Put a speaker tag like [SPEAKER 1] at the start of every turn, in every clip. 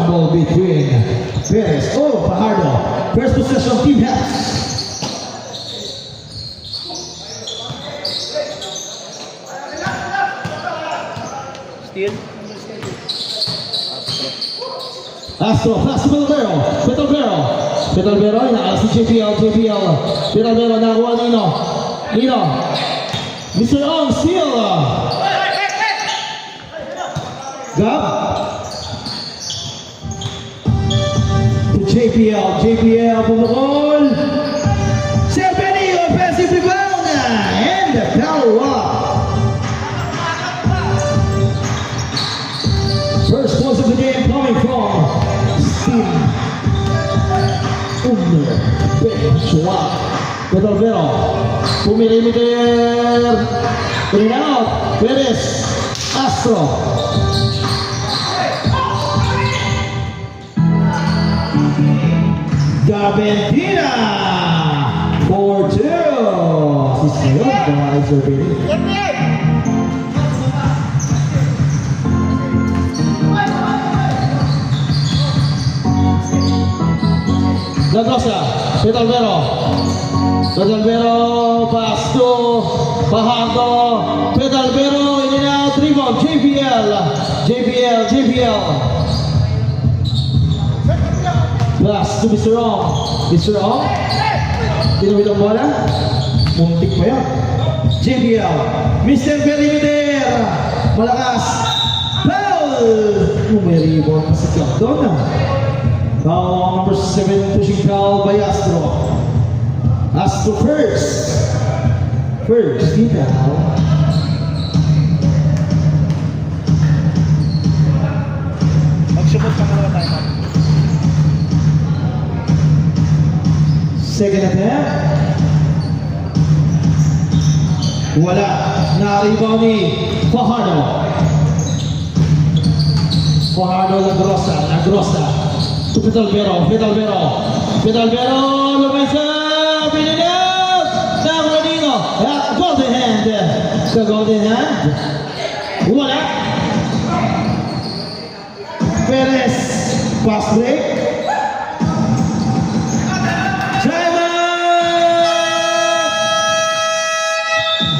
[SPEAKER 1] scramble between Perez. Oh, Fajardo. First possession, Team Hats.
[SPEAKER 2] Steal.
[SPEAKER 1] Astro, pass to Petalbero. Petalbero, inaalas si JPL. Petalbero, nakakuha Nino. Mr. Ong, steal. Gab. To JPL pumukol. Serpeni, offensive rebound. And the power up. First points of the game coming from Steve Benchua. Petalbero. Pumilimeter. In and out. Perez. Astro. Gabentina. 4-2. Si Sayon, kaya Serpeni. Lagrosa, Petalbero, pass to Fajardo, Petalbero, in and out, rebound, JPL, pass to Mr. Ong, tinawid ang bola, muntik pa yan, JPL, Mr. Perimeter, malakas, foul, may rebound pa si Capdona. Foul number 7 pushing foul by Astro. Astro first, di foul.
[SPEAKER 2] Magsubot ka muna tayo.
[SPEAKER 1] Second attempt. Wala. Na-rebound ni Fajardo. Lagrosa. To Petalbero, Lorenzo, Pininaus, Nagradino, golden hand, wala. Perez, pass break.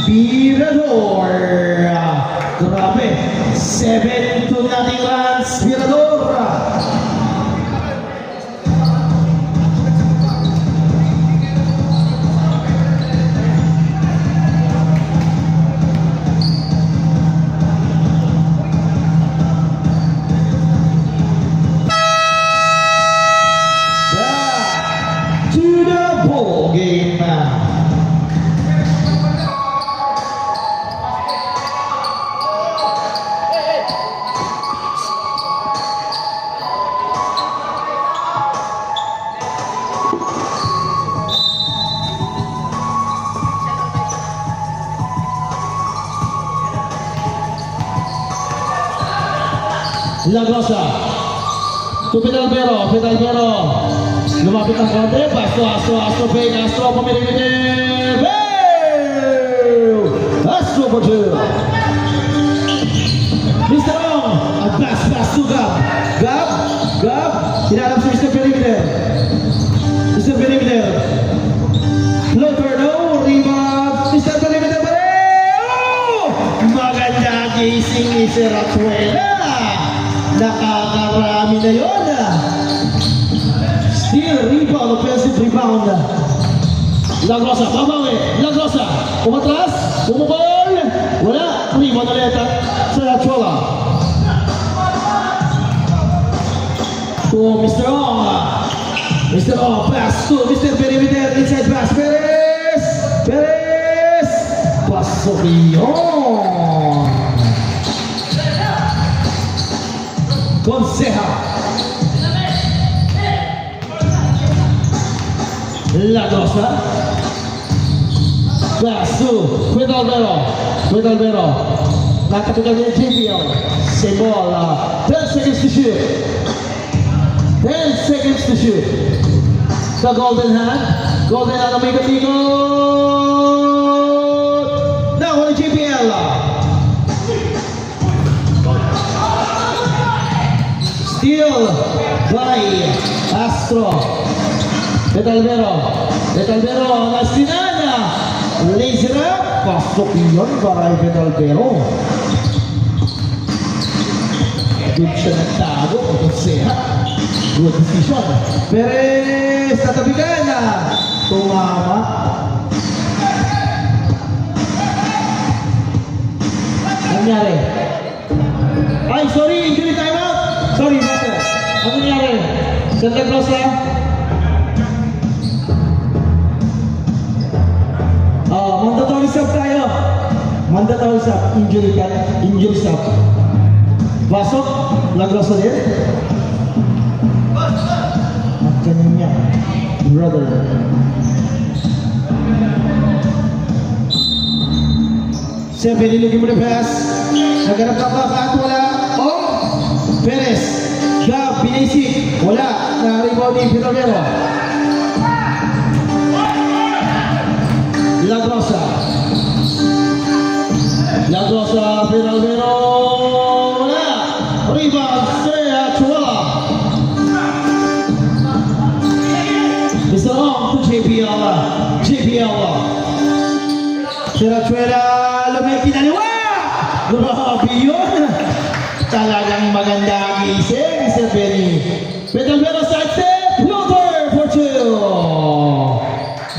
[SPEAKER 1] Virador, grabe, 7 to nothing runs, Virador. Game now. Lagrosa to Petalbero. Lumapit ang konti, Astro pumilitin. Astro for 2. Mr. Ong, a pass to Gab, hinarap si Mr. Perimeter. Floater, no, rebound, Mr. Perimeter pa rin. Maganda gising ni Seratuela. Nakakarami na yun. Steal, rebound, offensive rebound. Lagrosa, umatras, umukol, wala, rebound ulit sa Lachola. To Mr. Ong, pass to Mr. Perimeter, inside pass, Perez, pasok yun. Conseja. Lagrosa. Pass to Petalbero. Nakatugal niya JPL. Same ball. 10 seconds to shoot. The golden hand ang may katikot. Now on the JPL. Steal. Castro. Betalvero. Betalvero. Nastinana. Laser up. Pasok yun para kay Betalvero. Good siya nagtago. Seha. Good decision. Perez. Tatabigan na. Tumama. Nangyari. Ay, sorry. Injury timeout. Sorry, master. Ano nangyari? Santa Cruz na? Mandatory stop tayo. Mandatory stop. Injury ka. Injury stop. Pasok. Lagros na din. At kanya. Brother. Siyempre, nilugin mo na pass. Naganap ka pa at wala. Oh! Perez. Siya, binisik. Wala. Na-rebound ni Pinamero. Lagrosa. Lagrosa, Pinamero. Wala. Rebound. Seya, Chuala. Mr. Ong to JPL. JPL. Chuela. Lumeki na niwa. Grabe yun. Talagang maganda ang isip, Mr. Benny. Betalvero side step, floater for two.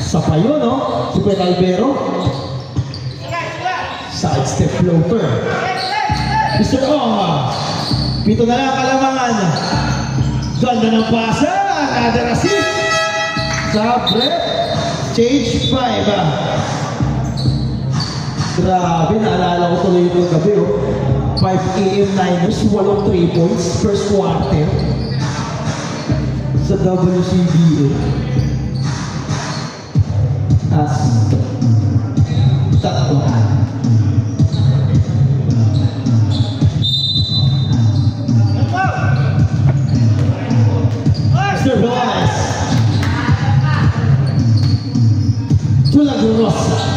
[SPEAKER 1] Sa pa yun, no? Si Betalvero. Side step floater. Mr. Ong. Pito na lang kalamangan. Ganda ng pasa. Another assist. Sa break. Stage 5. Grabe, naalala ko tuloy ito gabi, oh. 5 AM Niners, 8 3 points, first quarter. Sa WCBA. As tatlo. Mr. Velez. Tulagurosa.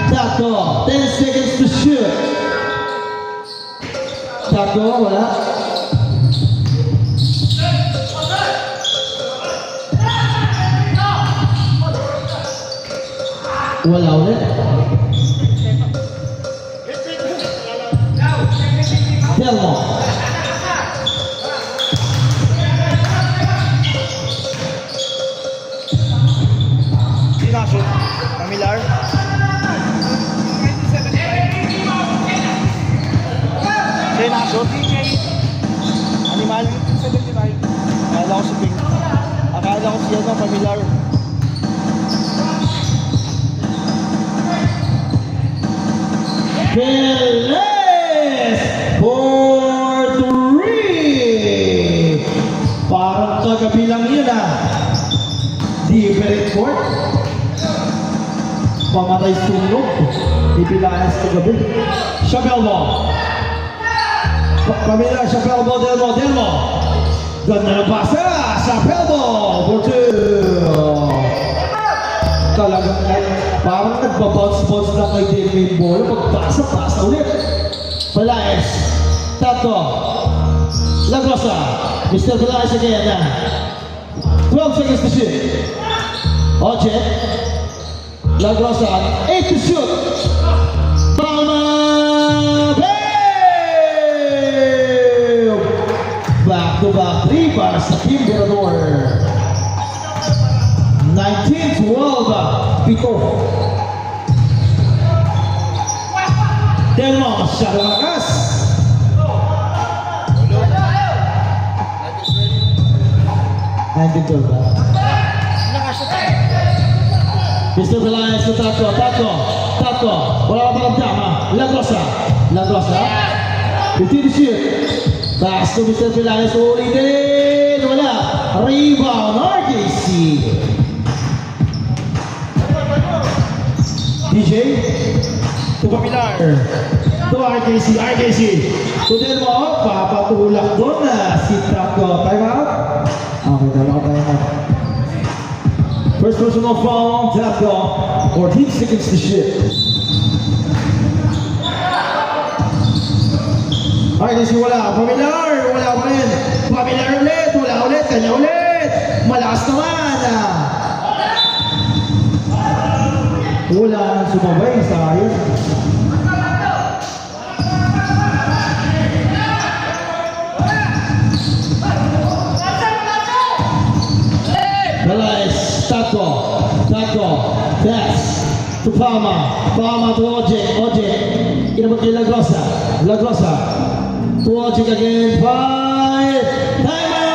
[SPEAKER 1] Taco, 10 seconds to shoot. Taco, wala. Wala ulit. Telmo.
[SPEAKER 2] Sinashoot. Kamilar. Sinashoot. Animal. 75. Akala ko si Pink. Akala ko siya ng Kamilar.
[SPEAKER 1] Velez for 3. Parang kagabi lang yun, ah. Different court. Pamatay sunog. Ipilanas kagabi. Shabelmo. Pamila, Shabelmo, Delmo. Ganda na pasa. Shabelmo for 2. Talagang parang nagbabounce-bounce lang kay David Ball. Pagpasa ulit. Palaes. Tato. Lagrosa. Mr. Palaes again. 12 seconds to shoot. Oche. Lagrosa. 8 to shoot. Palma. Back-to-back 3 para sa Team Berador. 19-12. Pito. Delmo. Masyado lakas. Nandito ba? Mr. Pelaez sa Tato. Wala ka palang tama. Lagrosa. 15 to shoot. Pass to Mr. Pelaez. Ulitin. Wala. Rebound. RKC. DJ. To Kamilar. To RKC. To Delmo. Papatulak doon na si Tato. Time out. Okay, time out. First personal foul on Tato. 14 seconds to shoot. RKC wala. Familiar, wala pa rin. Familiar ulit, wala ulit, kanya ulit. Malakas naman. Wala nang sumabay, sayang. Realize, Tato, pass to Palma to Oje, inabot kay Lagrosa, to Oje again, 5, time out!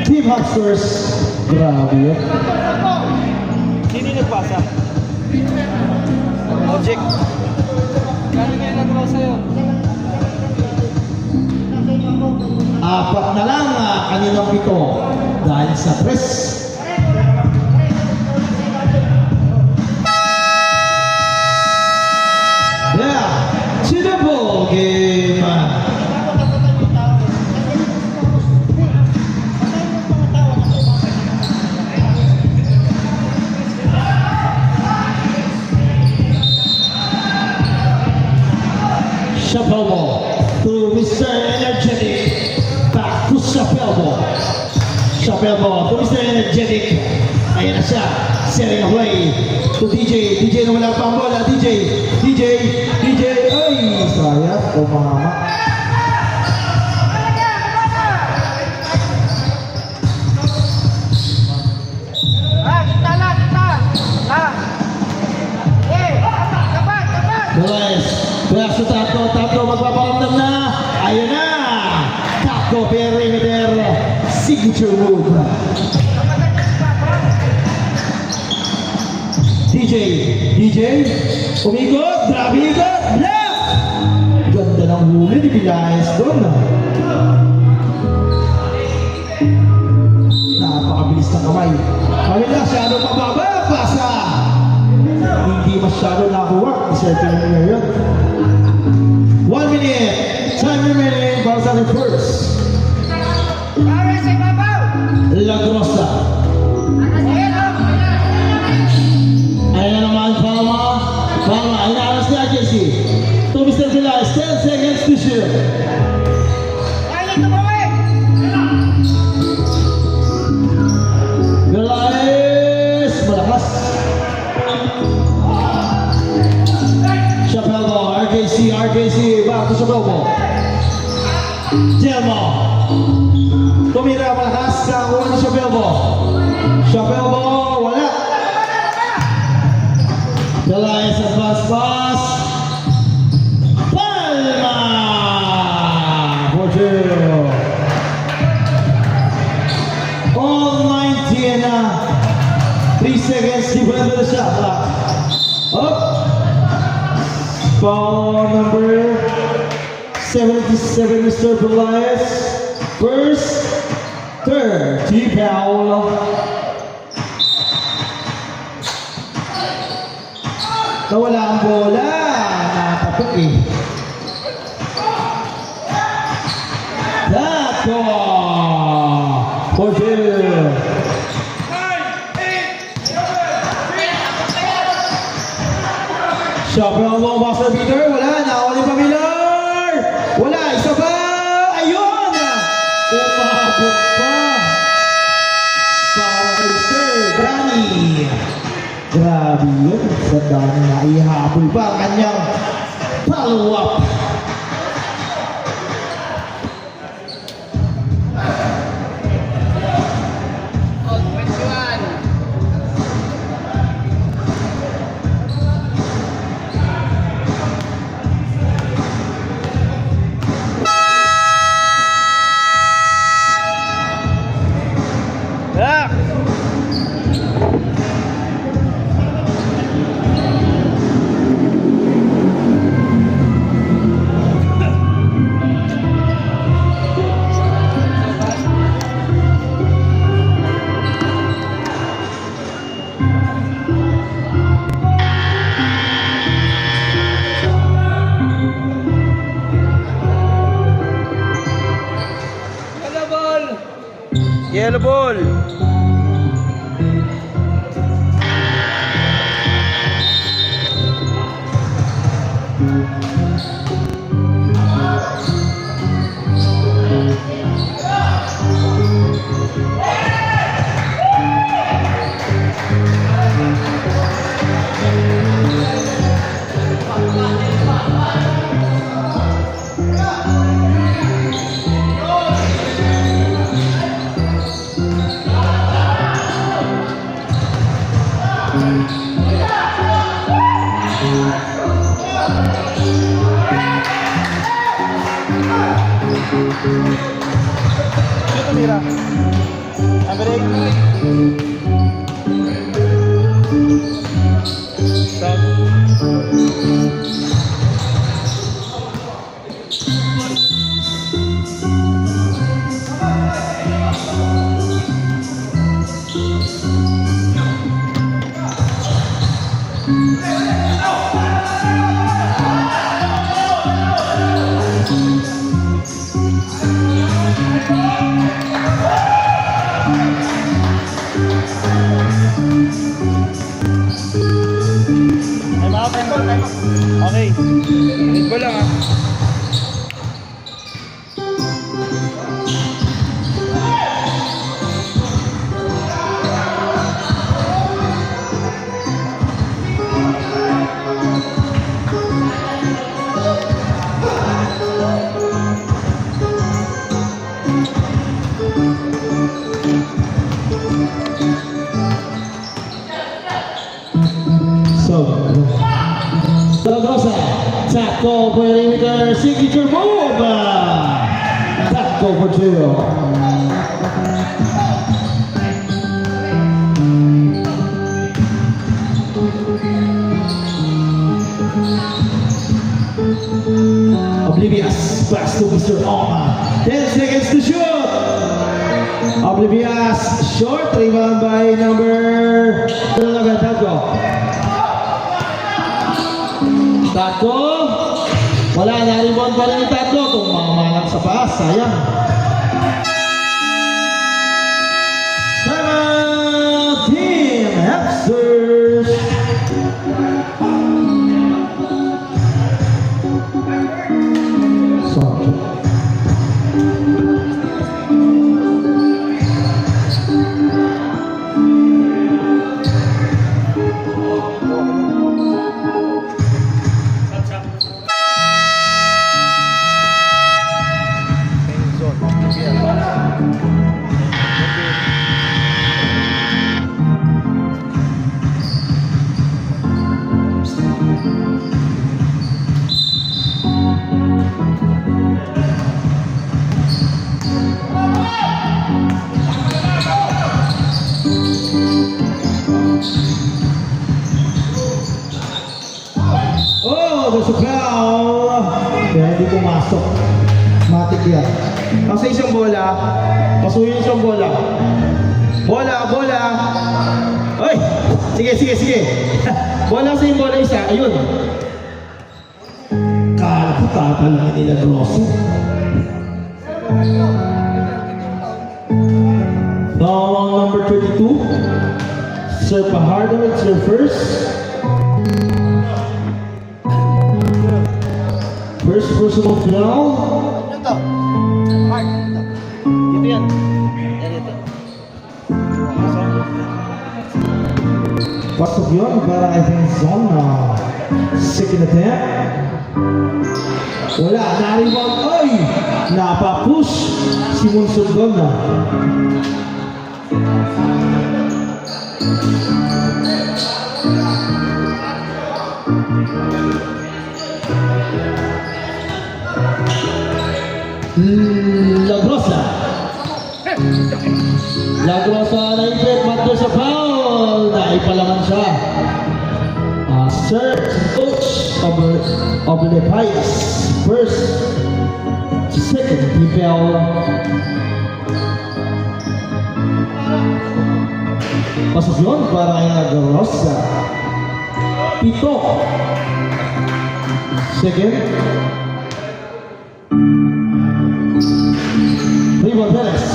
[SPEAKER 1] Team Hucksters, grabe yun.
[SPEAKER 2] Sino yung nagpasa? Object. Gano'n kayo nagawa sa'yo?
[SPEAKER 1] 4 na lang, kaninang 7 dahil sa 3. Yeah, to the ball game. Chappelle ball to Mr. Energetic. Back to Chappelle ball. Chappelle ball to Mr. Energetic. Ayan na siya. Setting a play to DJ. DJ na wala pa ang bola. DJ. Ay, sayang. Umama. Guys, belas sa Tato magpaparamdam na. Ayun na. Tato perimeter signature move. DJ, umikot, grabe ikot, left! Ganda ng huli ni Villaes doon. Napakabilis ng kamay. Kamila, masyado pababa, pasa! Hindi masyado nakuha. Iserto na niya yun. 1 minute. Time remaining para sa ating first. Lagrosa. Ayan na naman, Palma. Inaras niya, Jesse. To Mr. Villaes, 10 seconds to shoot. Villaes, malakas. Chappelle ball, RKC, back to Chappelle ball. Delmo. Tumira, malakas, kakuha ni Chappelle ball. Chappelle ball, wala. Villaes, advance pass. Palma! For 2. All 90 and 3 seconds, different to the shot clock. Up. Foul number 77, Mr. Villaes. First, 30 foul. Nawala ang bola. Natapak eh. Tato. For 2. Chappelle ball, Buster Peter, wala, nakawali pa Miller! Wala, isa pa! Ayun! Umabot pa! Para kay Sir Danny. Grabe yun, sa Danny na ihabol pa ang kanyang follow-up.
[SPEAKER 2] Yellow ball. Sino tumira? Number 8. Stop. Time out, time out, time out. Okay. Read ko lang, ah.
[SPEAKER 1] Zaragoza, tackle perimeter, signature move. Tackle for 2. Oblivious, pass to Mr. Oma. 10 seconds to shoot. Oblivious, short, rebound by number... Tatlo. Wala na, rebound pa rin yung tatlo. Tumamalang sa paas, sayang. 17 Hepsters. Sorry. There's a foul. Kaya hindi pumasok. Matik yan. Kasi isang bola. Pasuyin isang bola. Bola. Ay! Sige. Bola sa yung bola isa. Ayun. Kala ko tatalangin nila Rossi. Foul on number 32. Sir Pajardo, it's your first. First personal foul.
[SPEAKER 2] Ito. Mark. Dito yan. Dito.
[SPEAKER 1] Pasok yun para I think zone na second attempt. Wala, na-rebound. Ay! Napapush si Monsundon na. Lagrosa na ipit, matto sa foul. Naipalaman siya. Sir Coach Oblivious. First, second, foul. Pasok yun para kay Lagrosa. 7. Second. Rebound Perez.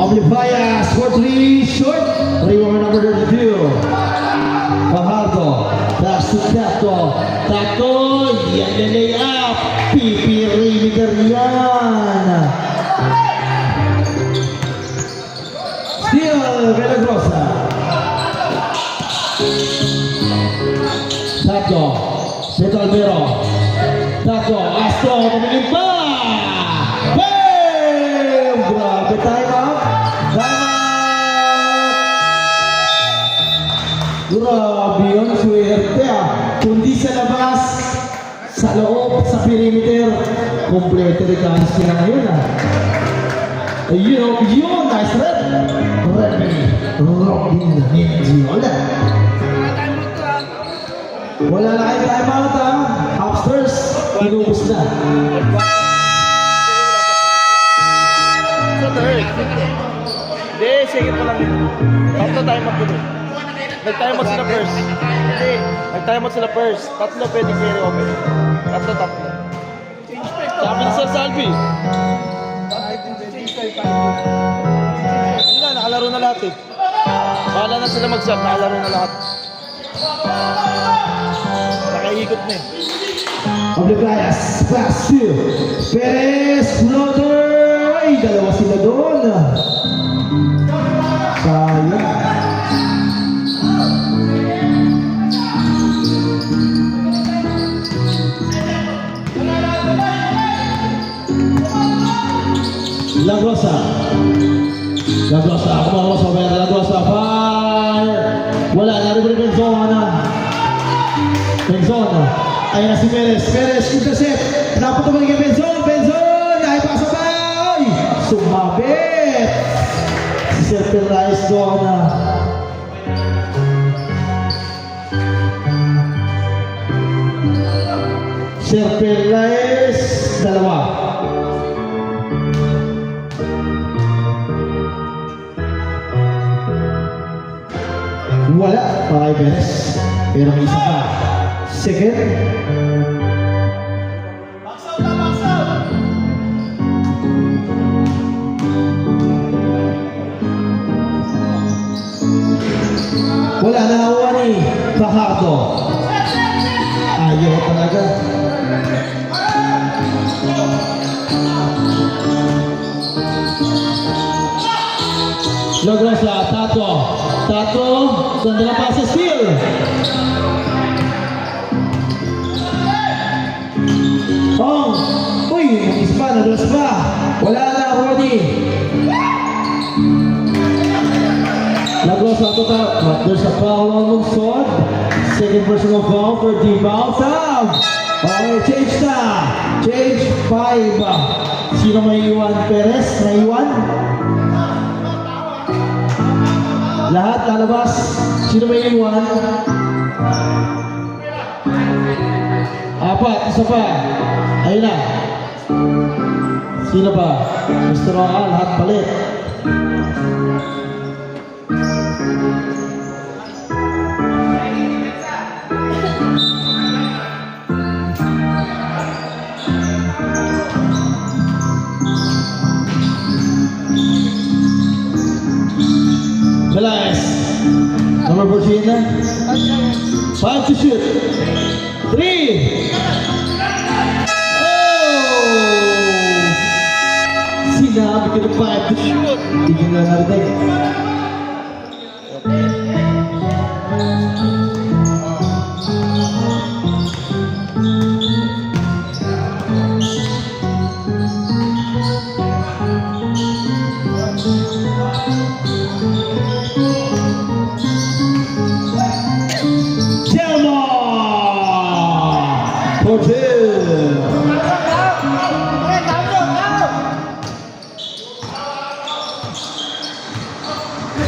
[SPEAKER 1] Oblivious for 3 short. Rebound Petalvero. Tato, Astro, tumingin pa! Bam! Grabe, time out! Time out! Grabe yun, swerte ah. Kundi sa labas, sa loob, sa perimeter, kompleto rin ka sila ngayon ah. Ayun, yun, nice red. Robin Nindiola. Wala na kayo time out ha. Upstairs, inubos na.
[SPEAKER 2] Sa third. Hindi, sige pa lang yun. Tatlo tayo magtuloy. Nag-time out sila first. Hindi, nag-time out sila first. Tatlo pwede carry open. Tatlo. Sabi ni Sir Salvi. Hindi na, nakalaro na lahat eh. Bahala na sila mag-sub, nakalaro na lahat. Nakaikot na eh.
[SPEAKER 1] Oblivious, pass to Perez, floater. Ay, dalawa sila doon. Sayang. Lagrosa. Kumakas pa ba? Lagrosa, fire. Wala, narinig yung zona. Benzon. Ayun na si Perez. Perez, intercept. Dapat tumalik kay Benzon. Benzon! Ay, pasa ba? Ay! Sumabit! Si Sir Perez doon na. Sir Perez, dalawa. Wala para kay Perez. Pero may isa pa. Second. Wala na nakuha ni Fajardo. Ayaw talaga. Lagrosa, Tato, ganda na pa sa steal. Oh, uy, mag-is pa, naglas pa. Wala na, Rodi. Lagrosa, there's a foul on Lungsod. Second personal foul for D-Bounce. Okay, change na. Change 5. Sino may iwan? Perez, naiwan? Lahat lalabas. Sino may iwan? Apat, isa pa. Ayun na. Sino pa? Mr. Roa, lahat palit. Belaez. Number 14 na. 5 to shoot. 3. Oh! Sinabi ko na 5 to shoot. Hindi na narinig.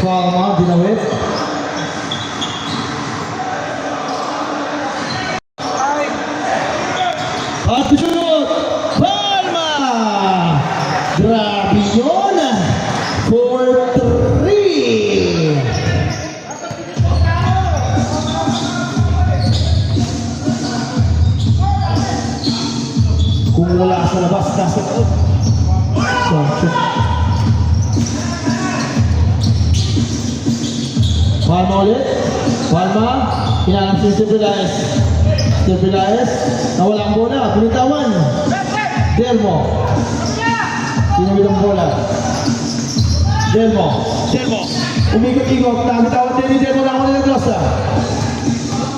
[SPEAKER 1] Palma, dinawit. At shoot! Palma! Grabe yun! 4-3! Kung wala sa labas, nasa loob. So, shoot. Palma ulit. Palma. Hinahanap si Sir Belaez. Sir Belaez. Nawala ang bola. Pinitawan. Delmo. Tinawid ang bola. Delmo. Umikot-ikot. Nabitawan din ni Delmo na ako nila Grosa.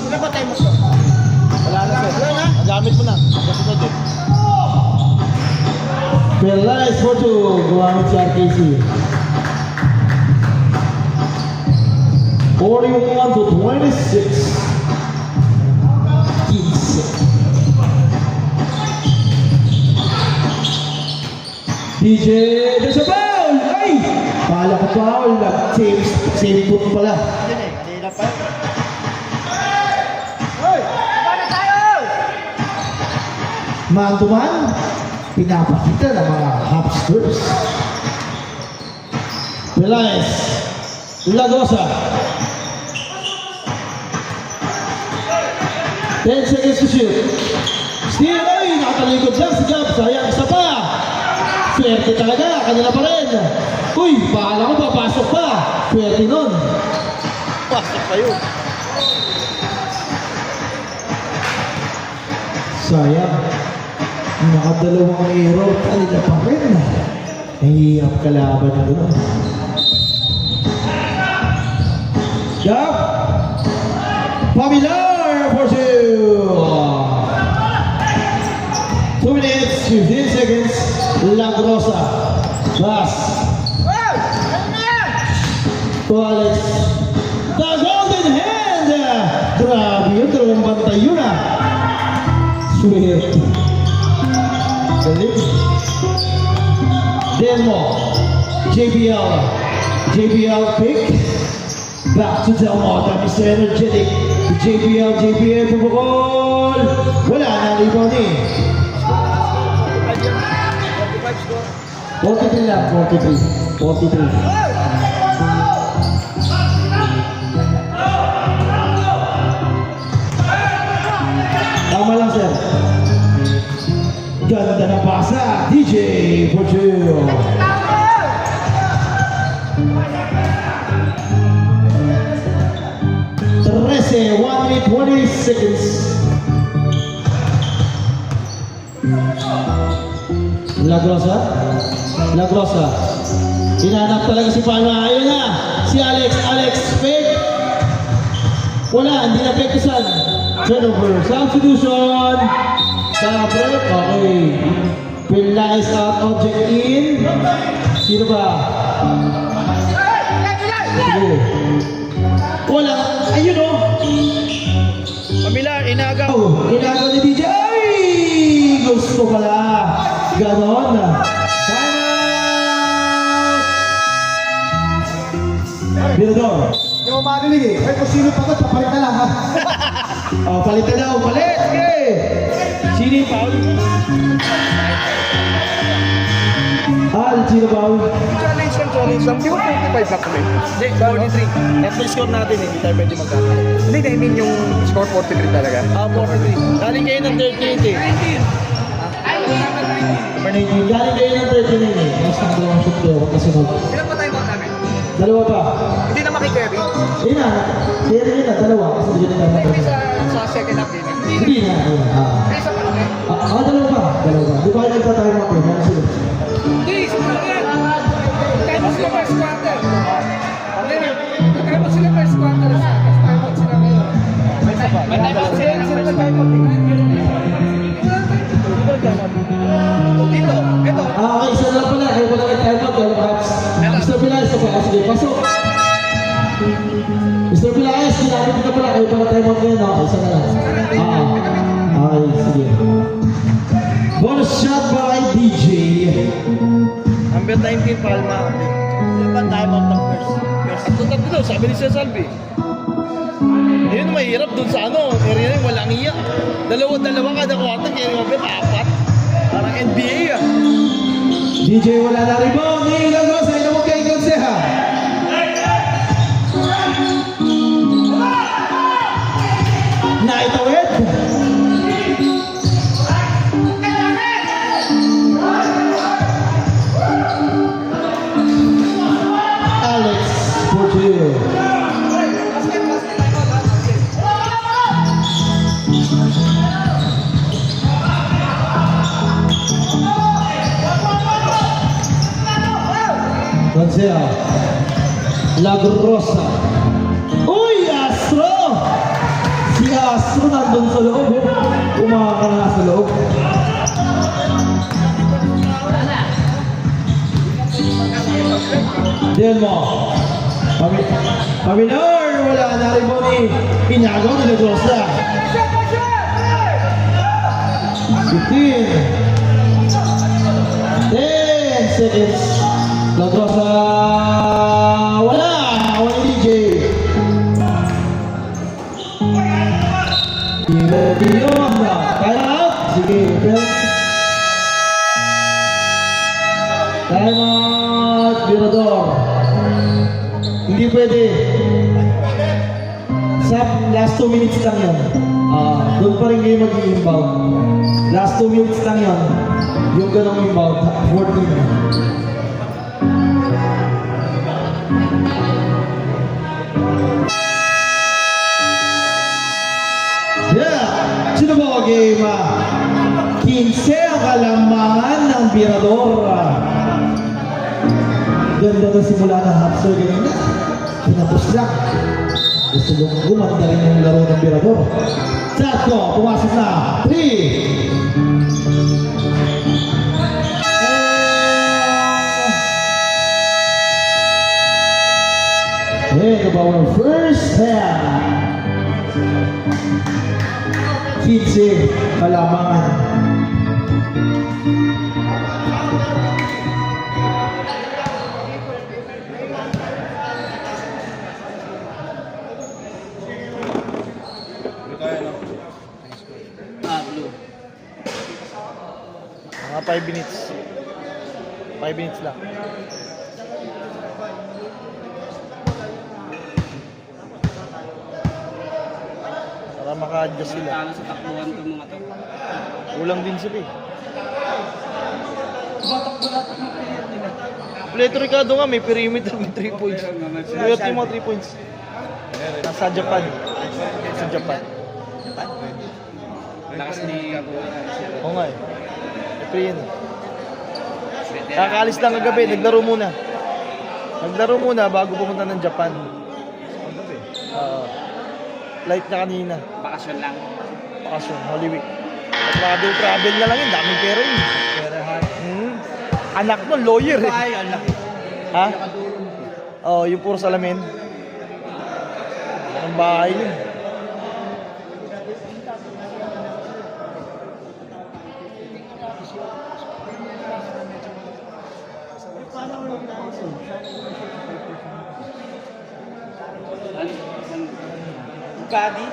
[SPEAKER 2] Wala ba tayo mo? Wala na sir.
[SPEAKER 1] for 2. Gumamit si RKC. 41 to 26. Kids. DJ, there's a foul! Ay! Kala ko foul. Same foot pala.
[SPEAKER 2] Kanina pa.
[SPEAKER 1] Man to man, pinapakita ng mga hopsters. Pelaez, Lagosa. 10 seconds to shoot. Steal, ay, nakatalikod lang si Gab. Sayang, isa pa. Swerte talaga, kanila pa rin. Uy, paala ko papasok pa. Swerte nun.
[SPEAKER 2] Pasok pa yun.
[SPEAKER 1] Sayang. Nakadalawang aero, kanila pa rin. Nahihirap kalaban na gano'n. Gab! Pamilar for 2 minutes, 15 seconds. Lagrosa. Pass. To Alex. The golden hand! Grabe yun, dalawang bantay yun ah. Sweet. Galing. Delmo. JBL pick. Back to Delmo. That is energetic. JBL bubukol. Wala na rebound eh. 43 lang, 43. Tama lang, sir. Ganda na pasa, DJ Portillo. Trece, 1 minute, 20 seconds. Lagrosa. Hinanap talaga si Palma. Ayun na, si Alex fake. Wala, hindi na fake isan. Turnover, substitution. Sa break, okay. Pelaez out, object in. Sino ba? Sige. Wala, ayun o.
[SPEAKER 2] Pamilar, inagaw.
[SPEAKER 1] Inagaw ni DJ. Ay! Gusto pala. Ganon. Time out! Birador.
[SPEAKER 3] Hindi mo marinig eh. Ay, kung sino pa to, papalit na lang ha.
[SPEAKER 1] Oh, palit na daw, palit! Okay! Sino yung foul? Sino foul?
[SPEAKER 2] Challenge lang. Di ba 45 lang kami? Hindi, 43. At may score natin, hindi tayo pwede magkakaroon.
[SPEAKER 3] Hindi, I mean yung score 43 talaga.
[SPEAKER 2] 43. Galing kayo ng 38 eh.
[SPEAKER 1] Galing kayo ng 39 eh. Mas ang dalawang shoot kayo kasunod.
[SPEAKER 3] Ilan pa tayo bang namin?
[SPEAKER 1] Dalawa pa.
[SPEAKER 3] Hindi na makikerry.
[SPEAKER 1] Hindi na. Hindi na, dalawa. Kasi hindi na tayo
[SPEAKER 3] Hindi sa second half din.
[SPEAKER 1] Hindi na.
[SPEAKER 3] Isa pa lang eh.
[SPEAKER 1] Dalawa pa. Di ba kayo nagtatime up eh? Meron sila.
[SPEAKER 3] Hindi, isa pa lang yan. Time out sila first quarter. Time out sila first quarter. Tapos time out sila ngayon. May time out sila. Sila nag-time out. Dito, ito.
[SPEAKER 1] Okay, isa na lang pala. Kayo pala nag-time out. Walang caps. Mr. Pelaez, sige, pasok. Mr. Pelaez, ginamit ka pala. Kayo pala time out ngayon. Okay, isa na lang. Okay, sige. Bonus shot by DJ.
[SPEAKER 2] Number 19, Palma. Yung ba time out ng first? Tatlo daw, sabi ni Sir Salvi. Yun, mahirap dun sa area yung walang iya. Dalawa kada kwarta, kaya yung mabit, 4. Parang NBA ah.
[SPEAKER 1] DJ wala na rebound. Ni Lagosa, ina mo kay Gonseha. Naitawid. Alex Portillo. Gonseha. Lagrosa. Uy, Astro! Si Astro nandun sa loob eh. Umaka na sa loob. Diyan mo. Paminar, wala na rin mo ni Inago de la Rosa. 15. 10 seconds. La Rosa, wala. Wala ni DJ. Dio na. Time out. Sige, time out, Mirador. Hindi pwede. Sa last 2 minutes lang yan. Doon pa rin kayo mag-i-inbound. Last 2 minutes lang yan. Yung ganong inbound. 14. Yeah! Sino ba game? 15 ang kalamangan ng Mirador. Ganda na simula ng half sir ganyan na. Pinapos lang. Gusto nyo gumanda rin yung laro ng Mirador. Satko, pumasok na. 3. And about our first half. 15 kalamangan.
[SPEAKER 2] Mga 5 minutes. 5 minutes lang. Para maka-adjust sila.
[SPEAKER 3] Talo sa takbuhan itong mga to.
[SPEAKER 2] Kulang din sila eh.
[SPEAKER 3] Batak-batak ng player nila.
[SPEAKER 2] Pleto Ricardo nga, may perimeter, may 3 points. Kaya yung mga 3 points. Nasa Japan. Sa Japan.
[SPEAKER 3] Lakas ni
[SPEAKER 2] Oo nga eh. April yun eh. Kakaalis lang kagabi, naglaro muna. Naglaro muna bago pumunta ng Japan. Flight na kanina.
[SPEAKER 3] Bakasyon lang.
[SPEAKER 2] Bakasyon, Holy Week. Travel na lang yun, daming pera yun. Anak mo, lawyer eh.
[SPEAKER 3] Ay, ang laki.
[SPEAKER 2] Ha? Oo, yung puro salamin. Ang bahay yun.
[SPEAKER 3] Body?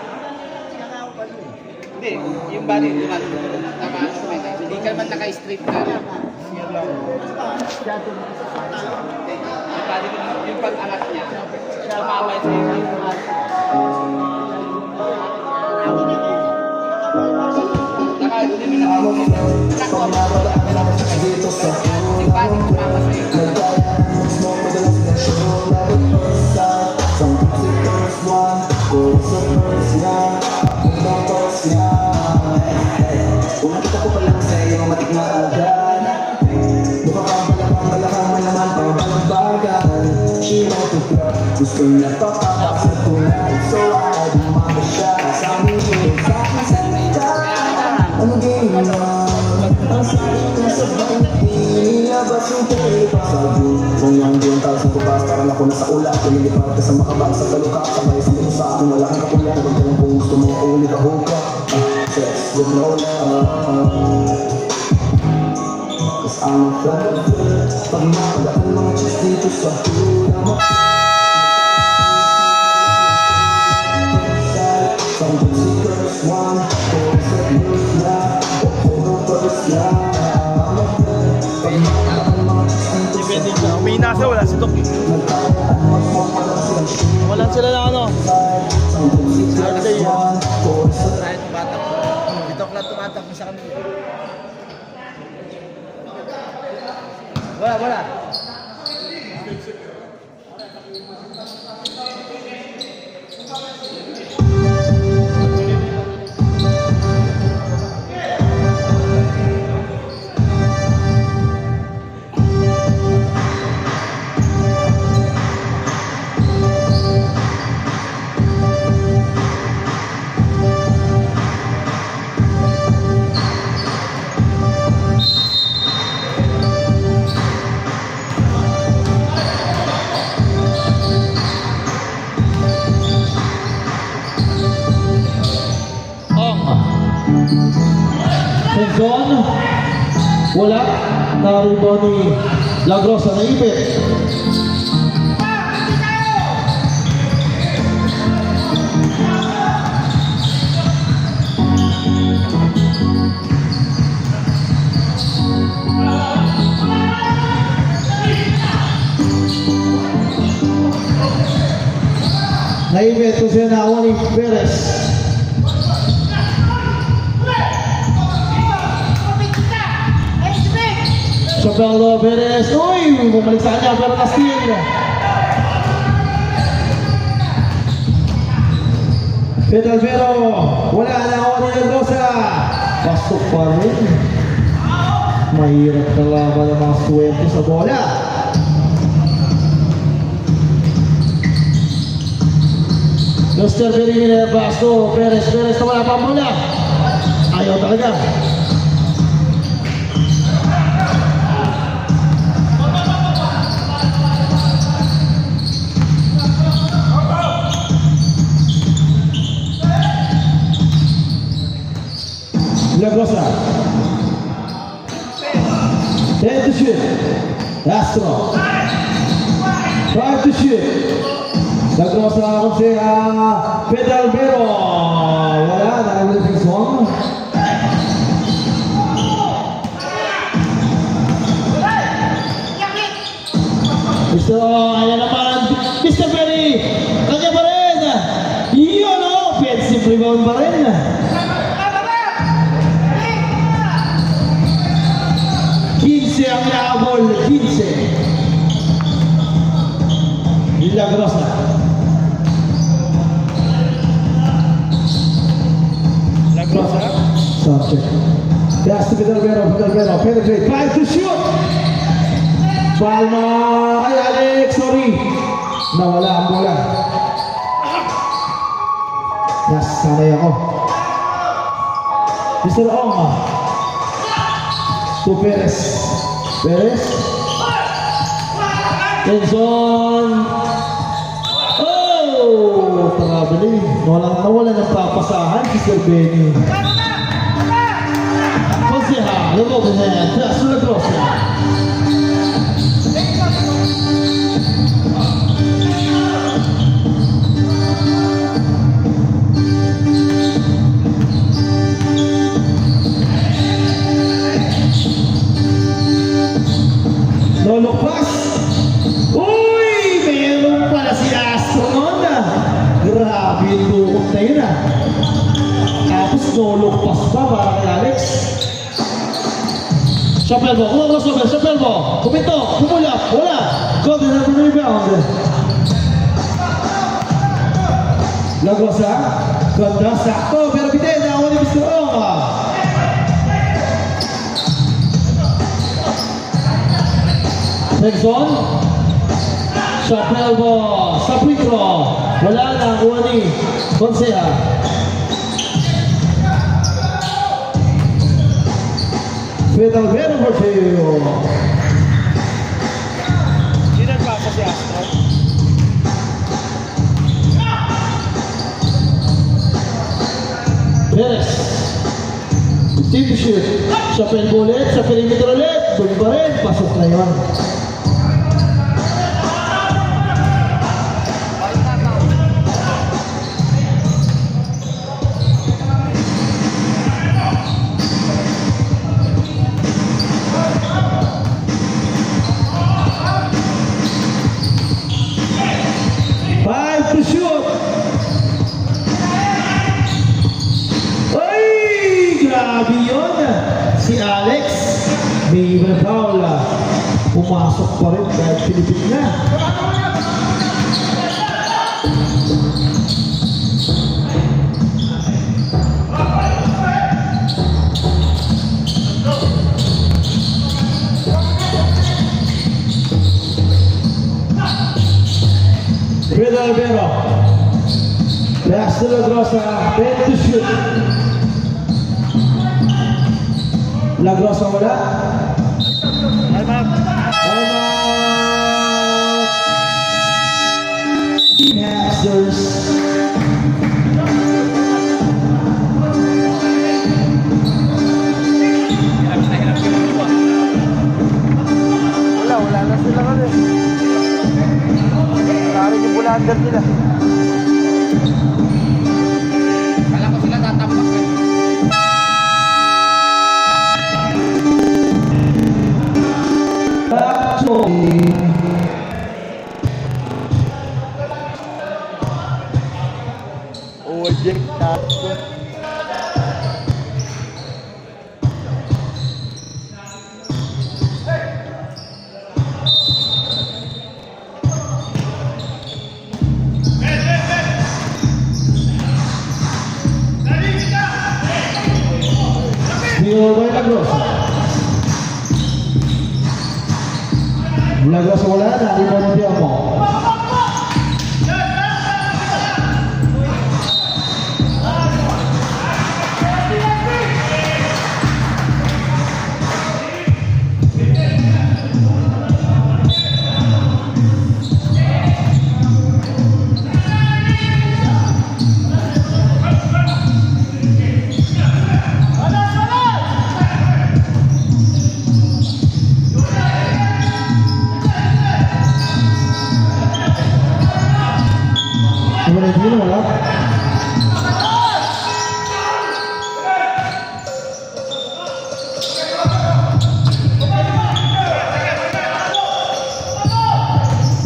[SPEAKER 3] Hindi, yung body tumaas. Hindi ka naman naka-straight ka. Yung body, yung pag-angat niya, tumama sa iyo. Hindi mo nakuha mo. Yung body tumama sa iyo.
[SPEAKER 4] Kung nakita ko pa lang sa iyo, matik na agad. Mukha kang balakang malaman, pabalabagan. Sinatupla, gusto niya papapasok ko na. So I dumama siya sa amin, sa akin salita. Ang game na, ang sayo ko sa bangki. Nilabas yung pera, sabi kung yung 1,000 ko pa, parang ako nasa ulat. Lumilipad ka sa makabang sa taluka, sabay sa musa. Kung wala kang kapulan, huwag ka lang kung gusto mo, ulit ako ka. Sex with no love, 'cause I'm a flower. Pag nakadaan mga chicks dito sa hula mo, some pussy girls want, boys that look like, oh, first love. Pag nakadaan mga chicks dito sa
[SPEAKER 2] Depende siya. Umihina siya, wala si Tok. Walang sila ng ano.
[SPEAKER 4] some pussy girls want, boys that
[SPEAKER 3] Tayo tumatak. Dito ko lang tumatak sa kanila. Wala.
[SPEAKER 1] Wala. Na-rebound ni Lagrosa na ipit. Naibet ko siya na Wally Perez. Chapeldo Perez. Uy! Bumalik sa kanya pero na-steal. Pedalvero. Wala na Wally Lagrosa. Pasok pa rin. Mahirap na laban ng mga swerte sa bola. Mr. Berimina Basto, Perez na wala pa muna. Ayaw talaga. Lagrosa. 10 to shoot. Astro. 5 to shoot. Lagrosa kung si Pedalvero. Wala, nakalimutin song. Ayan naman, Mr. Perry. Kanya pa rin. Yun o, offensive rebound pa rin. Ang nahabol, 15. Lagrosa.
[SPEAKER 2] Lagrosa.
[SPEAKER 1] Subject. Pass to Pedalvero. Penetrate. 5 to shoot. Palma. Ay, Alex. Sorry. Nawala ang bola. Nasanay ako. Mr. Ong. To Perez. Tenzon. Oh! Traveling. Nawala ng papasahan si Sir Benny. Conseja, luego tras una crosa. No look pass. Uy! Meron pala si Astro noon. Grabe yung dukot na yun Tapos no look pass pa para kay Alex. Chapelbo, Chapelbo. Kumito, kumulap, wala. Golden have a rebound. Lagrosa, ganda, sakto. Pero bitin, ako ni Mr. Ong. Tenzon. Chapelbo, sa free throw. Wala na, kuha ni Conseja. Pedalvero for two.
[SPEAKER 2] Hindi nagpapa si Astro.
[SPEAKER 1] Perez. 15 to shoot. Chapelbo ulit, sa perimeter ulit. Tuloy pa rin, pasok na yun. To shoot. Ay! Grabe yun. Si Alex. May ibang foul. Pumasok pa rin kahit Pilipin na. Pedalvero. Pass to Lagrosa. 10 to shoot. Lagrosa wala.
[SPEAKER 2] Time out.
[SPEAKER 1] Masters.
[SPEAKER 2] Hirap na hirap yung Ojek tato.
[SPEAKER 1] Steal by Lagrosa. Lagrosa wala na, rebound ng Diamo. Wala din wala.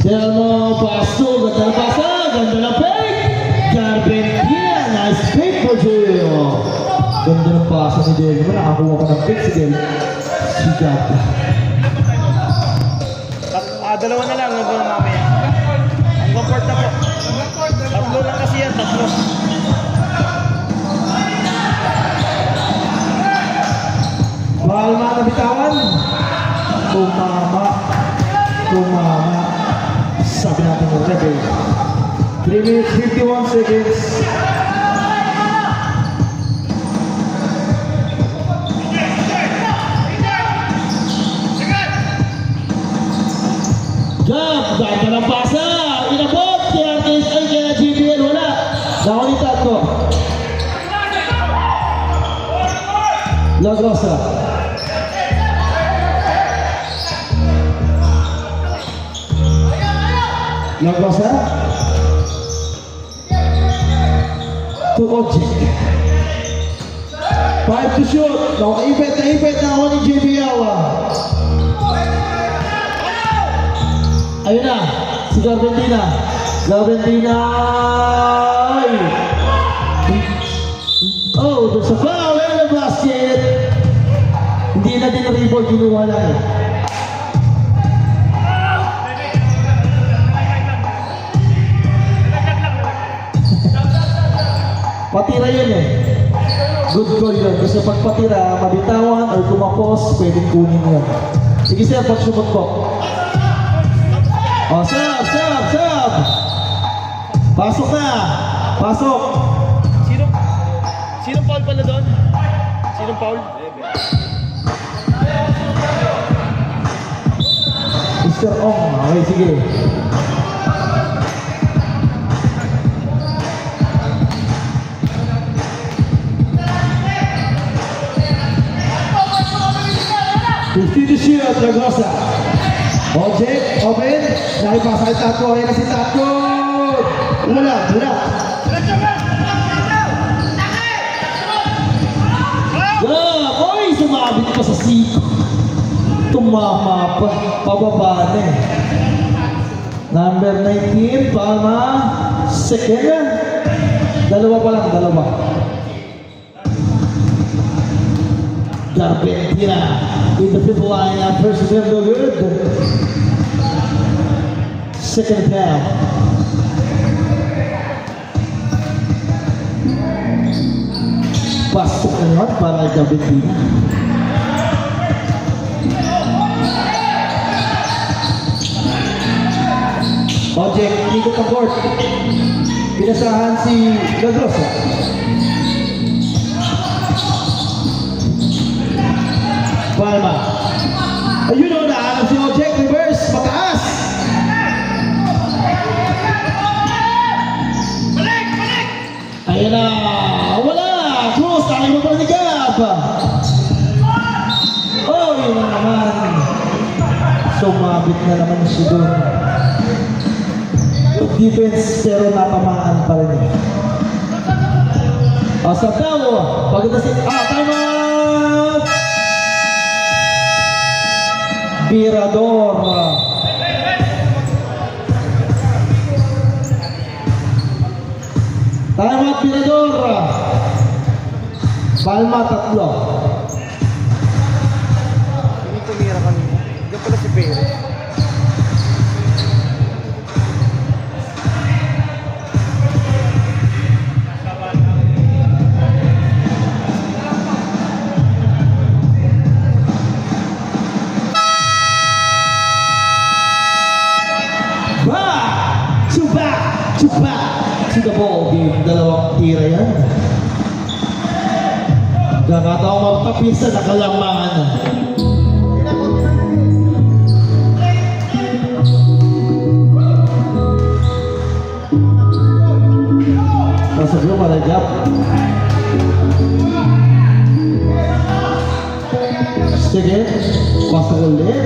[SPEAKER 1] Delmo paso, ganda ng pasa, ganda ng fake. Garbentina, nice fake for Gio. Ganda ng pasa ni Delmo, nakakuha pa ng fake si Delmo. Si Gata.
[SPEAKER 2] Dalawa na lang hanggang mamaya. Ang comfort na po. Tatlo lang kasi yan, tatlo.
[SPEAKER 1] Palma na bitawan. Tumama. Tumama. Sabi natin ng rebel. 3 minutes 51 seconds. Jump! Ganda ng pasa! Inabot! Kaya kaya GBL wala. Nakalitan ko. Lagrosa. Lagrosa. To Ojek. 5 to shoot. Naipit na ako ni JBL. Ayun na, si Garbentina. Garbentina! Ay! Oh, doon sa foul and the basket. Hindi na din rebound, ginawa lang eh. Patira yun eh. Good goal yun. Kasi pag patira, mabitawan or kumapos, pwedeng kunin yun. Sige sir, pagsumot po. Oh, sub! Pasok na! Pasok!
[SPEAKER 2] Sinong foul pala doon? Sinong foul?
[SPEAKER 1] Mr. Ong. Okay, sige. Fifty to shoot, Lagrosa. Ojek, open. Naipasa yung Tatko. Ayan na si Tatko. Wala. Oy, sumabit pa sa siko. Tumama pa. Pababa na eh. Number 19, Palma. Second. Dalawa pa lang, dalawa. Garbentina in the fifth line. First is no good. Second half. Pasok na naman para Garbentina. Ojek, ikot ang court. Pinasahan si Lagrosa. Palma. Ayun o, nahanap si Ojek. Reverse, mataas. Ayun na. Wala. Cross, tayo mo pala ni Gab. Oh, yun na naman. Sumabit na naman siya doon. Good defense, pero natamaan pa rin. Sa tao, pagkita si... Tama! Virador. Time out, Pinador. Palma, 3.
[SPEAKER 2] Hindi tumira kanina. Diyan pala si Perez.
[SPEAKER 1] Back to the ball game. Dalawang tira yan. Nakataong magtapis sa nakalamangan. Pasok yung malagap. Sige, pasok ulit.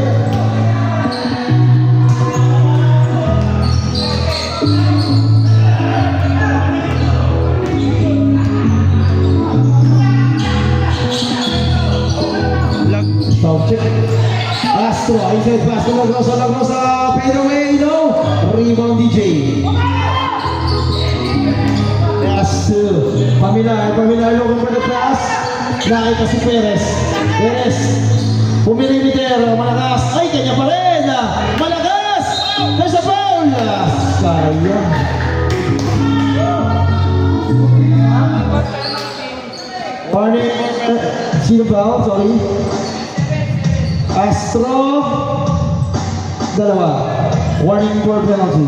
[SPEAKER 1] Sound check. Astro, inside pass to Lagrosa, fade away, no? Rebound DJ. Yes, Pamilar looking for the pass. Nakita si Perez. Perez, pumilimiter, malakas. Ay, kanya pa rin. Malakas! There's a foul! Sayang. Warning, sino ba? Sorry. Astro, 2. Warning for penalty.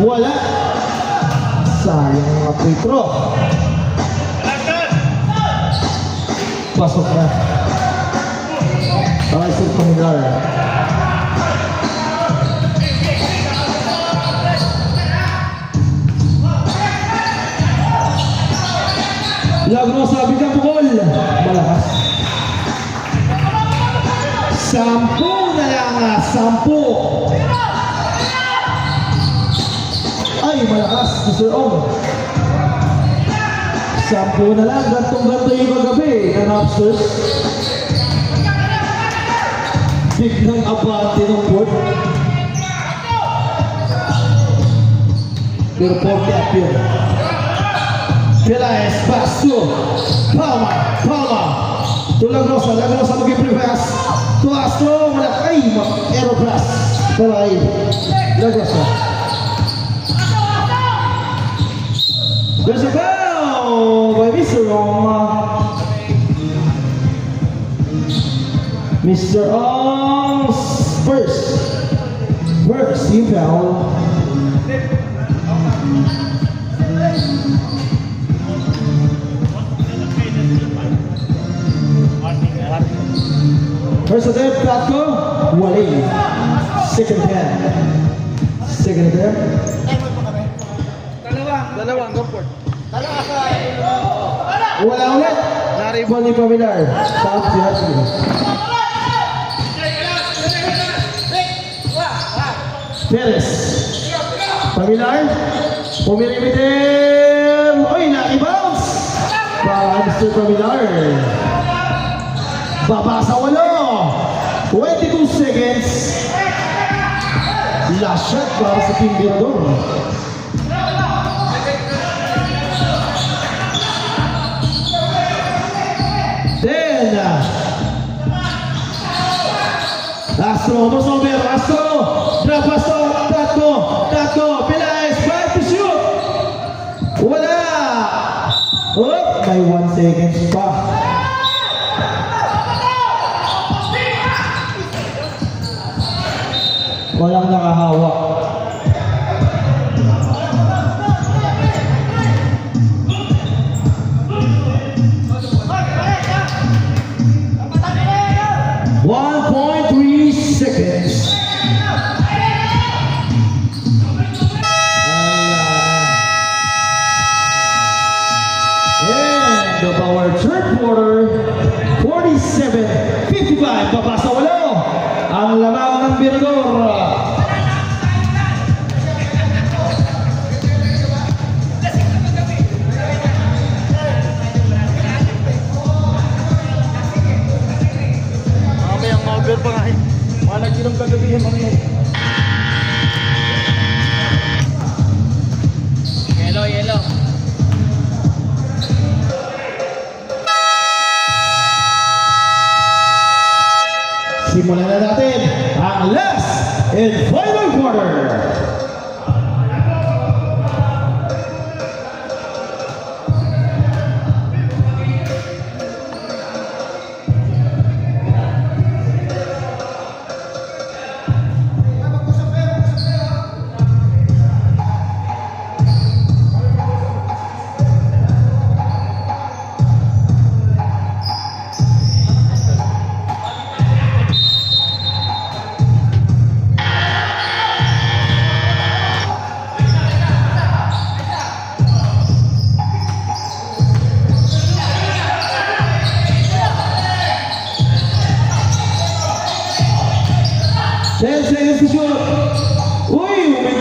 [SPEAKER 1] Wala. Sayang mga Petro. Pasok na. Ay, si Pamilar. Lagrosa, biglang bukol. Malakas. 10 na lang. 10. Ay, malakas. Mr. Ong. 10 na lang. Gantong-ganto yung kagabi ng upstairs. Biglang abante ng board. Pero 40 up yun. Pelaez, pass to Palma. To Lagrosa mag-i-prepass. To Astro, malakay. Aeropress. Palay. Lagrosa. There's a foul by Mr. Ong. Mr. Ong's first team foul. First attempt, Platko, Wally. Second attempt.
[SPEAKER 2] Dalawang, go for it.
[SPEAKER 1] Wala ulit. Naribon ni Pamilar. South Seattle. Perez. Pamilar. Pumilimitin. Uy, na-bounce. Para Mr. Pamilar. Baba sa 8. 22 seconds. Last shot para sa Team Birador. Then, Astro, crossover, Astro, drop Astro, Tatko, Pelaez, 5 to shoot. Wala. Oh, may 1 seconds pa. Walang nakahawak. Seconds. End of our third quarter. 47-55. Papasa 8. Ang lamang ng Birador.
[SPEAKER 2] Mamayang over pa nga eh. Mga nag-inom kagabihin mga yun.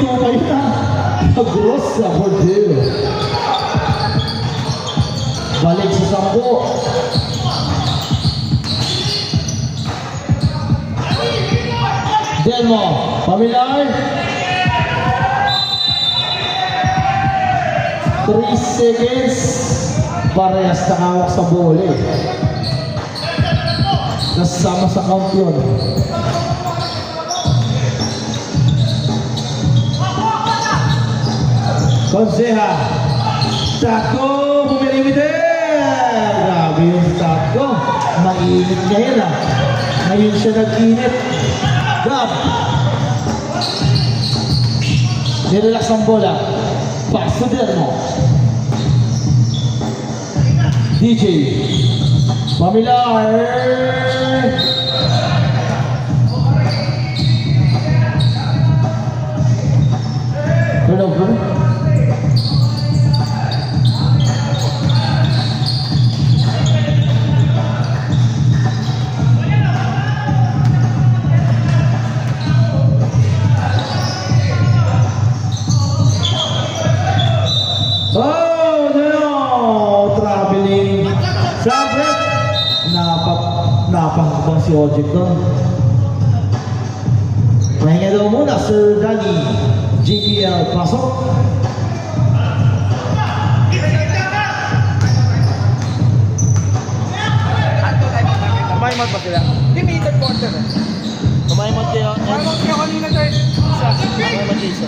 [SPEAKER 1] 2 pa yun ha. Agros sa Bordeaux. Balik sa 10. Delmo, Pamilar. 3 seconds. Parehas nakawak sa bola. Nasama sa count yun. Conseja. Tatko, bumilimiter. Grabe yung tatko. Mainit ngayon ah. Ngayon siya nag-init. Gab. Nirelax ang bola. Pass to Delmo. DJ. Pamilar. Turnover. Oh no! Traveling. Sabret. Napakabang si Ojek doon. Pahinga daw muna, Sir Danny. JPL, pasok.
[SPEAKER 2] Tumaymod ba sila?
[SPEAKER 3] Hindi, may third quarter eh.
[SPEAKER 2] Tumaymod kayo?
[SPEAKER 3] Parang kayo kanina tayo.
[SPEAKER 2] Tumaymod kayo isa.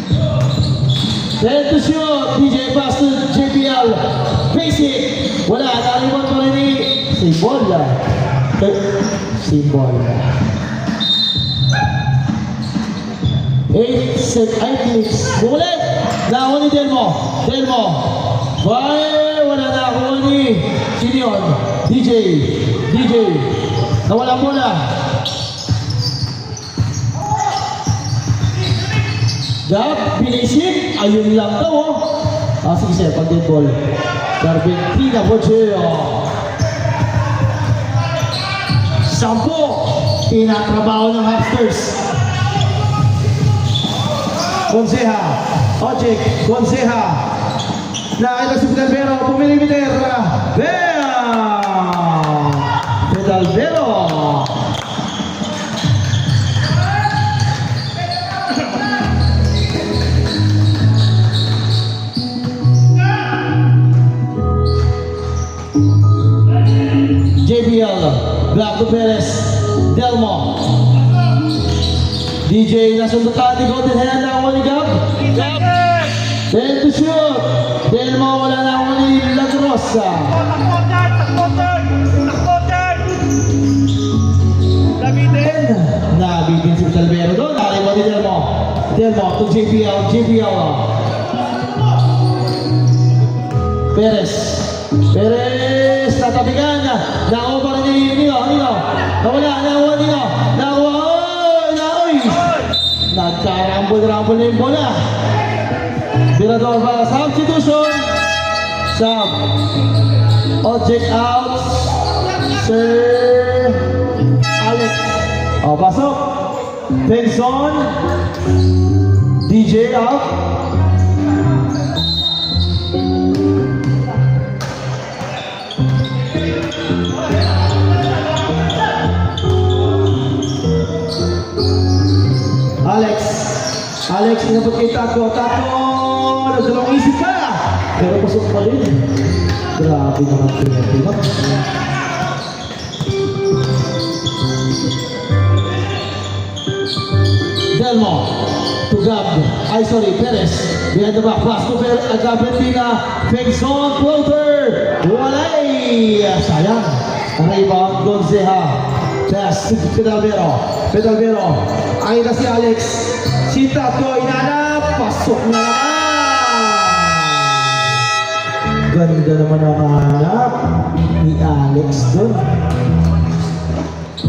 [SPEAKER 1] Then to shoot, DJ pass to JPL. Basic. Wala, nalimot pa rin ni Simbol. Simbol. 8 minutes. Bumulit. Nakuha ni Delmo. Delmo. Bye. Wala na ako ni Sinion. DJ. Nawala muna. Gab, binisip, ayun lang daw oh. Sige sir, pag-dead ball. Garbentina, Borgeo. 10, tinatrabaho ng Hamsters. Conseja, Ojek, Conseja. Nakita si Pedalbero, pumilimiter. Bam! Pedalbero. JBL, Black to Perez, Delmo. DJ nasundukan ni Golden Hand na ako ni Gab. Then to shoot. Delmo wala na ako ni Lagrosa. Nabitin si Talvero doon. Nariwa ni Delmo. Delmo to JBL. Perez. Tatabigan. Nakuha pa rin ni Nino. Nawala. Nakuha. Oy! Nagkarambol-rambol na yung bola. Tirador para substitution. Sub. Object out. Sir Alex. Pasok. Benson. DJ out. Alex, inabot kay Tato. Nagdalawang isip pa. Pero pasok pa din. Grabe naman pinag-pinag. Delmo to Gab. Perez. Behind the back pass to Gabentina. Fake zone floater. Walay. Sayang. Rebound Gonzeha. Pass to Pedalbero. Ay na si Alex. Si Tato inanap. Pasok na naman. Ganda naman ang hanap ni Alex doon.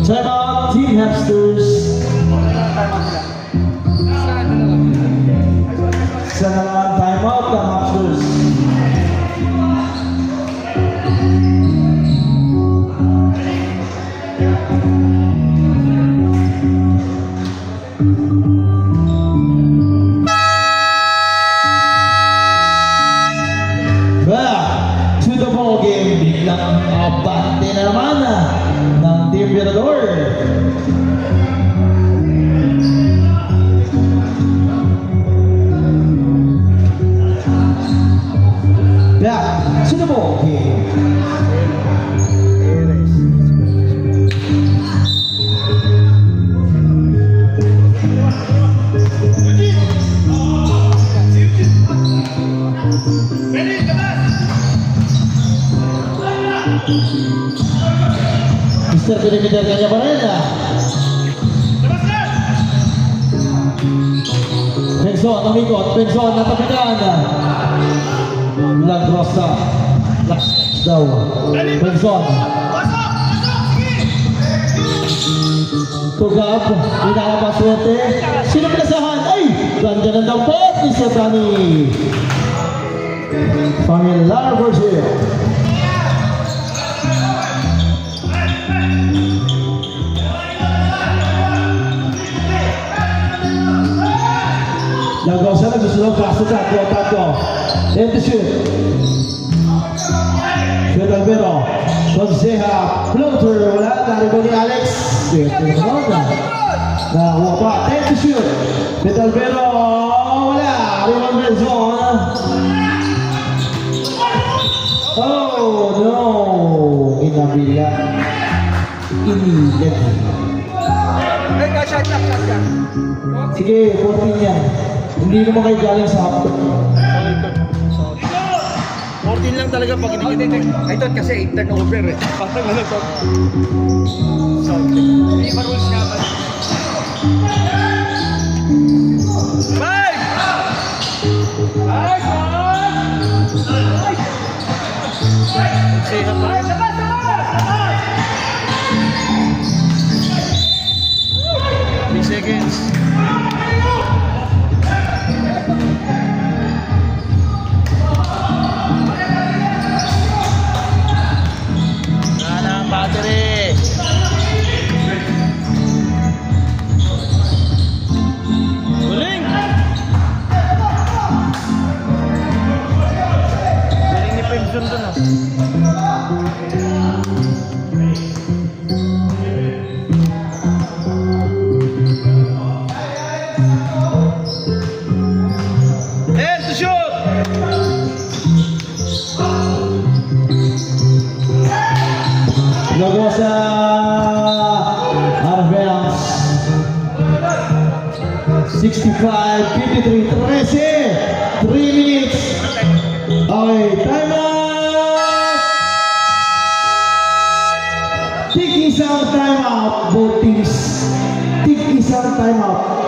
[SPEAKER 1] Time out, Team Hamsters. Isa na lang ang time out ng Hamsters. to the ball game. Mr. Perimeter kanya pa rin Penzon, umikot. Penzon, natapitan. Lagrosa. Last daw. Penzon. Tugab. Inaalabas swerte. Sino pinasahan? Ay! Ganda ng dampot ni Sebani. Familiar Virgil. Lagrosa nagsusunod. Kaso tatlo. And to shoot. Fred Alvero. Conseja. Floater. Wala. Naribo ni Alex. Nakuha pa. And to shoot. Fred Alvero. Wala. Remember zone. Oh no. Inabila. Inilag.
[SPEAKER 3] Ay, shot.
[SPEAKER 1] Sige, 14 yan. Hindi naman kayo galing sa hapon.
[SPEAKER 2] Sa likod. 14 lang talaga pag hindi.
[SPEAKER 3] I thought kasi 8 turnover eh. Parang ano to. Hindi pa rules nga ba? Bye! Nice one!
[SPEAKER 2] Say pa. 3 seconds. Ang battery. Galing. Galing ni Penzon dun ah. And to shoot.
[SPEAKER 1] Lagrosa. Out of bounds. 65-53. 13. 3 minutes. Okay, time out. Take isang time out, both teams. Take isang time out.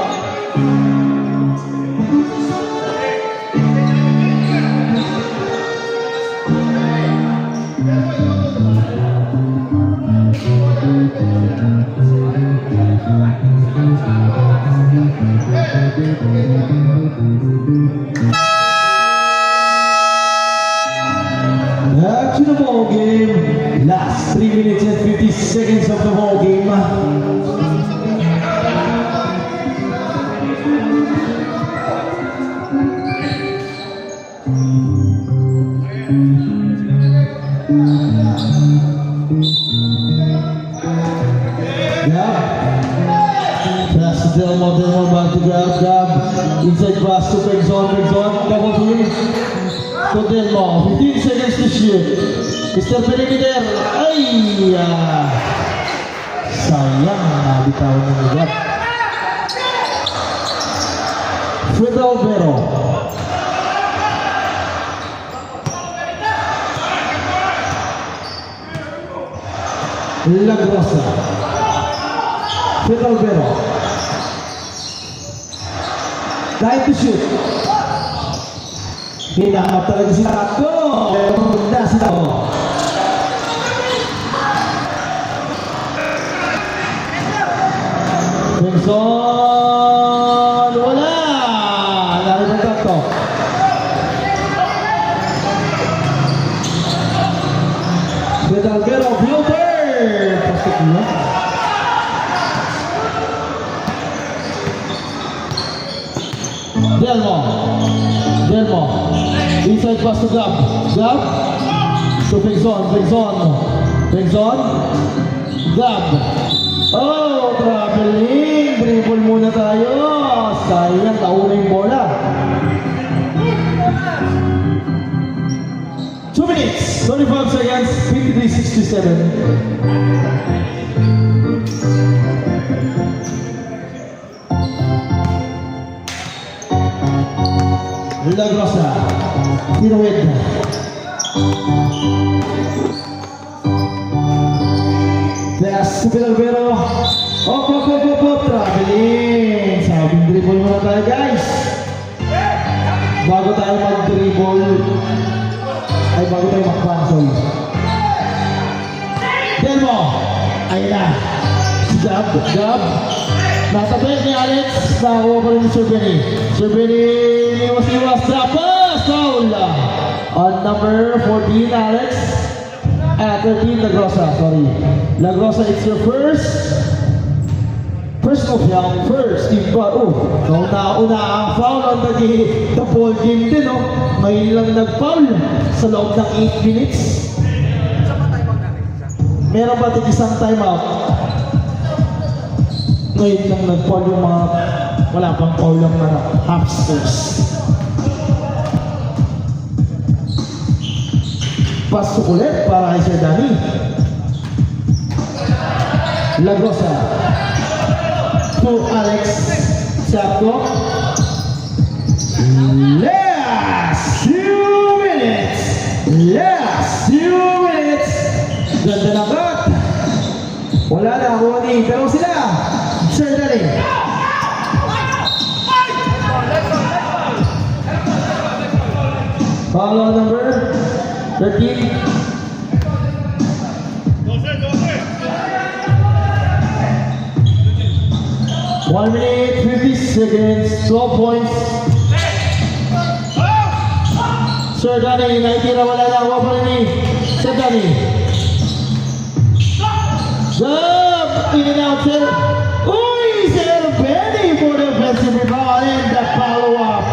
[SPEAKER 1] Back to the ball game. Last 3 minutes and 50 seconds of the ball game. Pass to Delmo back to grab. Inside pass to Penzon, double team. To Delmo, 15 seconds to shoot. Mr. Perimeter, ay! Sayang, nabitawan ng ugat. Fred Alvero. Lagrosa. Fred Alvero. Time to shoot. Hinahanap talaga si Tato. Punta si Tato. Penzon. Wala. Lari ng Tato. Fred Alvero. Floater. Pasok mo. Delmo. Inside pass to Gab. To Penzon. Gab. Oh, traveling. Dribble muna tayo. Sayang, nauna yung bola. 2 minutes. 53-67. La Grossa, Pirouette. Pass to Pilarbero. Op, traveling. Sabing dribble muna tayo, guys. Bago tayo mag-dribble, ay bago tayo mag-cancel. Delmo, ayun na. Si Gab. Nasa bench ni Alex, nakakuha pa rin ni Sir Benny. Sir Benny, iwas-iwas, trapas, foul. On number 14, Alex. 13, La Grossa, sorry. La Grossa, it's your first personal foul, first team foul. Nauna ang foul on the ball game din, no? Ngayon lang nag-foul sa loob ng 8 minutes. Meron ba tig isang timeout? Ngayon lang nag-foul yung mga wala pang foul lang na hamsters. Pasok ulit para kay Sir Danny. La Grossa to Alex Sapco. Last few minutes. Ganda na cut. Wala na, Wani. Pero sila, Sir Danny. Follow number 13. One minute, 50 seconds, 12 points. Sir Danny, nakikira wala na ako pa rin ni Sir Danny. Jump! In and out, Sir. Uy! Sir Benny for the offensive rebound and the follow-up.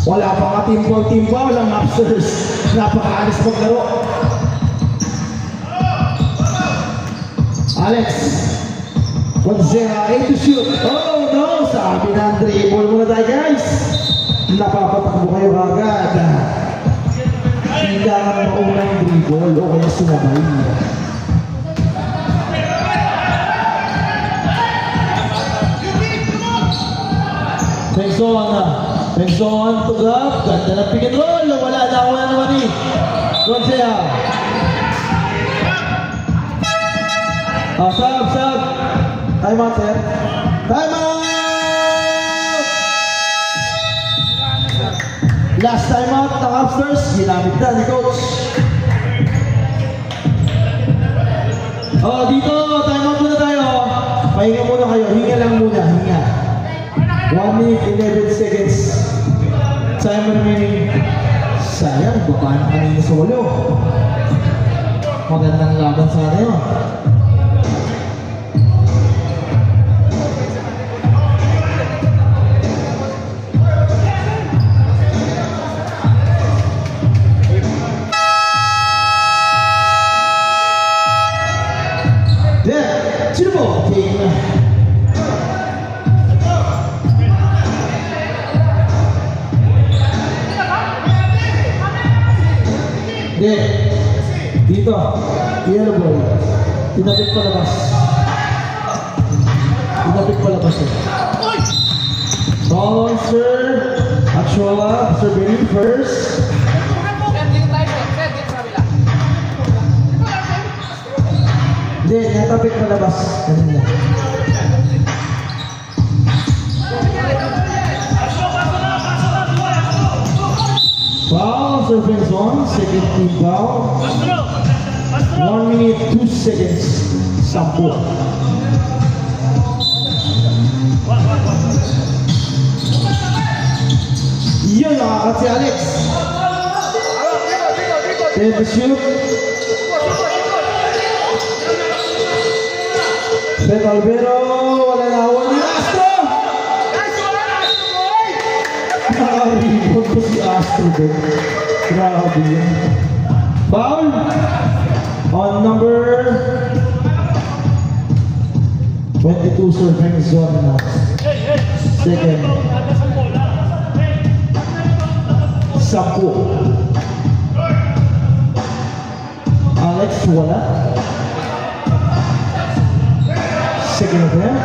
[SPEAKER 1] Wala pa ka timpol-timpol, walang upstairs. Napakaalis maglaro. Alex. 1-0, to shoot. Oh no! Sabi na dribble muna tayo, guys. Napapatakbo kayo agad. Hindi ang maunang dribble o kaya sumabay. Benson to Gab. Ganda ng pick and roll. Wala na naman eh. Konsea. Sab. Time out, sir. Time out! Last time out ng upstairs. Ginamit na ni Coach. Dito. Time out muna tayo. Pahinga muna kayo. Hinga lang muna. Hinga. 1 minute, 11 seconds. Time remaining. Sayang, baba na kanina sa walo. Magandang laban sana yun. There, to the ball team. Dito, yellow ball. Tinapit palabas eh. Ball on Sir Actuala, Sir Benny first. Hindi, natapit palabas. Kanina. Foul, Sir Benson, second team foul. 1 minute, 2 seconds. 10. Yun, nakakat si Alex. Then the shoot. Pet Albero, wala na ako ni Astro. Nakaribot ko si Astro din. Grabe yun. Foul on number 22, Sir Benson. Second. Alex, wala. Second attempt.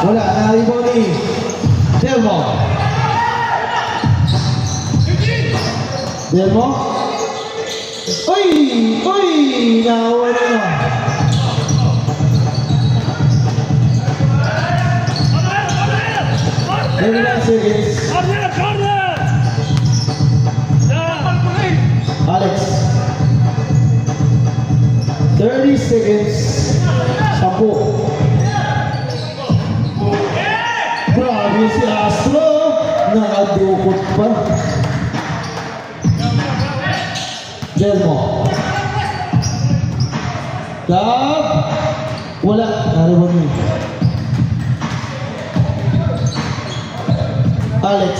[SPEAKER 1] Wala, na-rebound ni Delmo. Delmo. Uy! Uy! Nawala na. Maybe that's it. Alex. 30 seconds. 10. Grabe si Astro. Nakadukot pa. Delmo. Gab. Wala. Nariwan mo. Alex.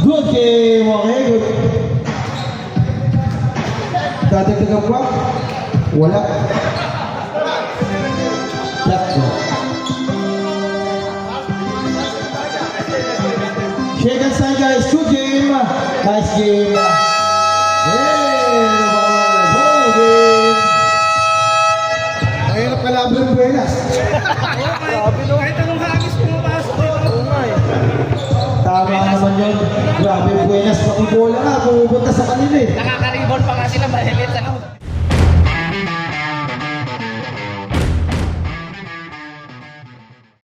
[SPEAKER 1] Good game. Okay, good. Dadagdagan pa? Wala. Let's go. Shake and sign, guys. Good game. Nice game. Hey! Ball game.
[SPEAKER 3] Mahirap kalaban ng Buenas.
[SPEAKER 2] Grabe no.
[SPEAKER 3] Kahit anong hagis pumapasok dito.
[SPEAKER 2] Oo nga eh.
[SPEAKER 1] Tama naman yun. Grabe, Buenas. Pakibola nga. Pumupunta sa kanila eh.
[SPEAKER 5] Nakaka-rebound pa nga sila, mahilit sa